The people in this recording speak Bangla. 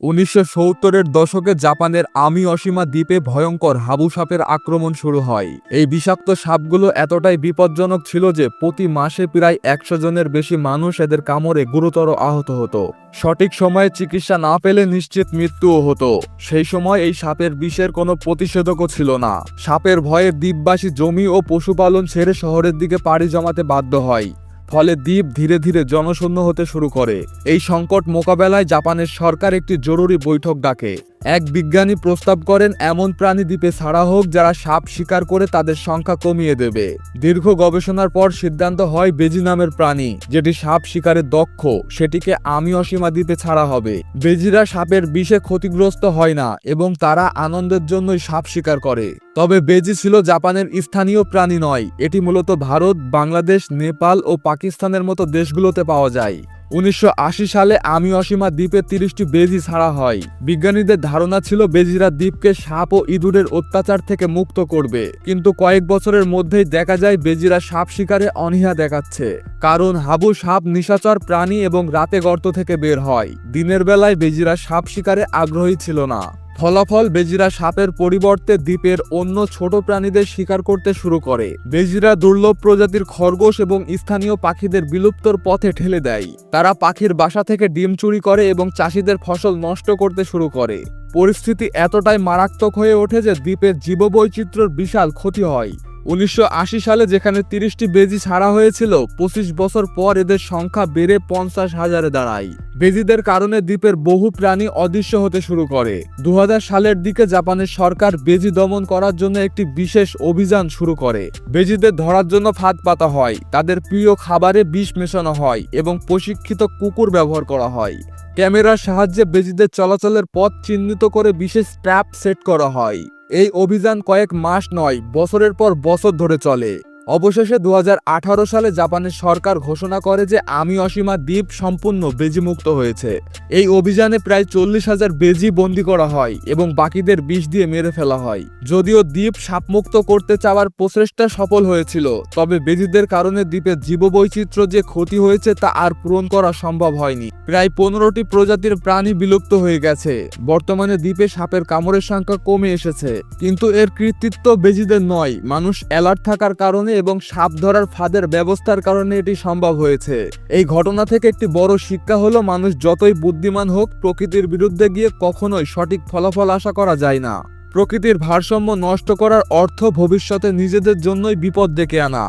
1970-এর দশকে জাপানের আমি অশিমা দ্বীপে ভয়ঙ্কর হাবু সাপের আক্রমণ শুরু হয়। এই বিষাক্ত সাপগুলো এতটাই বিপজ্জনক ছিল যে প্রতি মাসে প্রায় 100 জনের বেশি মানুষ এদের কামড়ে গুরুতর আহত হতো। সঠিক সময়ে চিকিৎসা না পেলে নিশ্চিত মৃত্যুও হতো। সেই সময় এই সাপের বিষের কোনো প্রতিষেধকও ছিল না। সাপের ভয়ে দ্বীপবাসী জমি ও পশুপালন ছেড়ে শহরের দিকে পাড়ি জমাতে বাধ্য হয়। ফলে দ্বীপ ধীরে ধীরে জনশূন্য হতে শুরু করে। এই সংকট মোকাবেলায় জাপানের সরকার একটি জরুরি বৈঠক ডাকে। এক বিজ্ঞানী প্রস্তাব করেন এমন প্রাণী দ্বীপে ছাড়া হোক যারা সাপ শিকার করে তাদের সংখ্যা কমিয়ে দেবে। দীর্ঘ গবেষণার পর সিদ্ধান্ত হয় বেজি নামের প্রাণী, যেটি সাপ শিকারে দক্ষ, সেটিকে আমি অশিমা দ্বীপে ছাড়া হবে। বেজিরা সাপের বিষে ক্ষতিগ্রস্ত হয় না এবং তারা আনন্দের জন্যই সাপ শিকার করে। তবে বেজি ছিল জাপানের স্থানীয় প্রাণী নয়, এটি মূলত ভারত, বাংলাদেশ, নেপাল ও পাকিস্তানের মতো দেশগুলোতে পাওয়া যায়। 1980 সালে আমি অশিমা দ্বীপে 30টি বেজি ছাড়া হয়। বিজ্ঞানীদের ধারণা ছিল বেজিরা দ্বীপকে সাপ ও ইঁদুরের অত্যাচার থেকে মুক্ত করবে, কিন্তু কয়েক বছরের মধ্যেই দেখা যায় বেজিরা সাপ শিকারে অনীহা দেখাচ্ছে। কারণ হাবু সাপ নিশাচর প্রাণী এবং রাতে গর্ত থেকে বের হয়। দিনের বেলায় বেজিরা সাপ শিকারে আগ্রহী ছিল না। ফলাফল, বেজিরা সাপের পরিবর্তে দ্বীপের অন্য ছোট প্রাণীদের শিকার করতে শুরু করে। বেজিরা দুর্লভ প্রজাতির খরগোশ এবং স্থানীয় পাখিদের বিলুপ্তর পথে ঠেলে দেয়। তারা পাখির বাসা থেকে ডিম চুরি করে এবং চাষিদের ফসল নষ্ট করতে শুরু করে। পরিস্থিতি এতটাই মারাত্মক হয়ে ওঠে যে দ্বীপের জীববৈচিত্র্যের বিশাল ক্ষতি হয়। 1980 সালে যেখানে 30টি বেজি ছাড়া হয়েছিল, 25 বছর পর এদের সংখ্যা বেড়ে 50,000-এ দাঁড়ায়। বেজিদের কারণে দ্বীপের বহু প্রাণী অদৃশ্য হতে শুরু করে। 2000 সালের দিকে জাপানের সরকার বেজি দমন করার জন্য একটি বিশেষ অভিযান শুরু করে। বেজিদের ধরার জন্য ফাঁদ পাতা হয়, তাদের প্রিয় খাবারে বিষ মেশানো হয় এবং প্রশিক্ষিত কুকুর ব্যবহার করা হয়। ক্যামেরার সাহায্যে বেজিদের চলাচলের পথ চিহ্নিত করে বিশেষ ট্র্যাপ সেট করা হয়। এই অভিযান কয়েক মাস নয়, বছরের পর বছর ধরে চলে। অবশেষে 2018 সালে জাপানের সরকার ঘোষণা করে যে আমি অশিমা দ্বীপ সম্পূর্ণ বেজিমুক্ত হয়েছে। এই অভিযানে প্রায় 40,000 বেজি বন্দী করা হয় এবং বাকিদের বিষ দিয়ে মেরে ফেলা হয়। যদিও দ্বীপ সাপমুক্ত করতে চাওয়ার প্রচেষ্টা সফল হয়েছিল, তবে বেজিদের কারণে দ্বীপের জীববৈচিত্র্য যে ক্ষতি হয়েছে তা আর পূরণ করা সম্ভব হয়নি। প্রায় 15টি প্রজাতির প্রাণী বিলুপ্ত হয়ে গেছে। বর্তমানে দ্বীপে সাপের কামড়ের সংখ্যা কমে এসেছে, কিন্তু এর কৃতিত্ব বেজিদের নয়, মানুষ অ্যালার্ট থাকার কারণে এবং সাপ ধরার ফাঁদের ব্যবস্থার কারণে এটি সম্ভব হয়েছে। এই ঘটনা থেকে একটি বড় শিক্ষা হলো, মানুষ যতই বুদ্ধিমান হোক, প্রকৃতির বিরুদ্ধে গিয়ে কখনোই সঠিক ফলাফল আশা করা যায় না। প্রকৃতির ভারসাম্য নষ্ট করার অর্থ ভবিষ্যতে নিজেদের জন্যই বিপদ ডেকে আনা।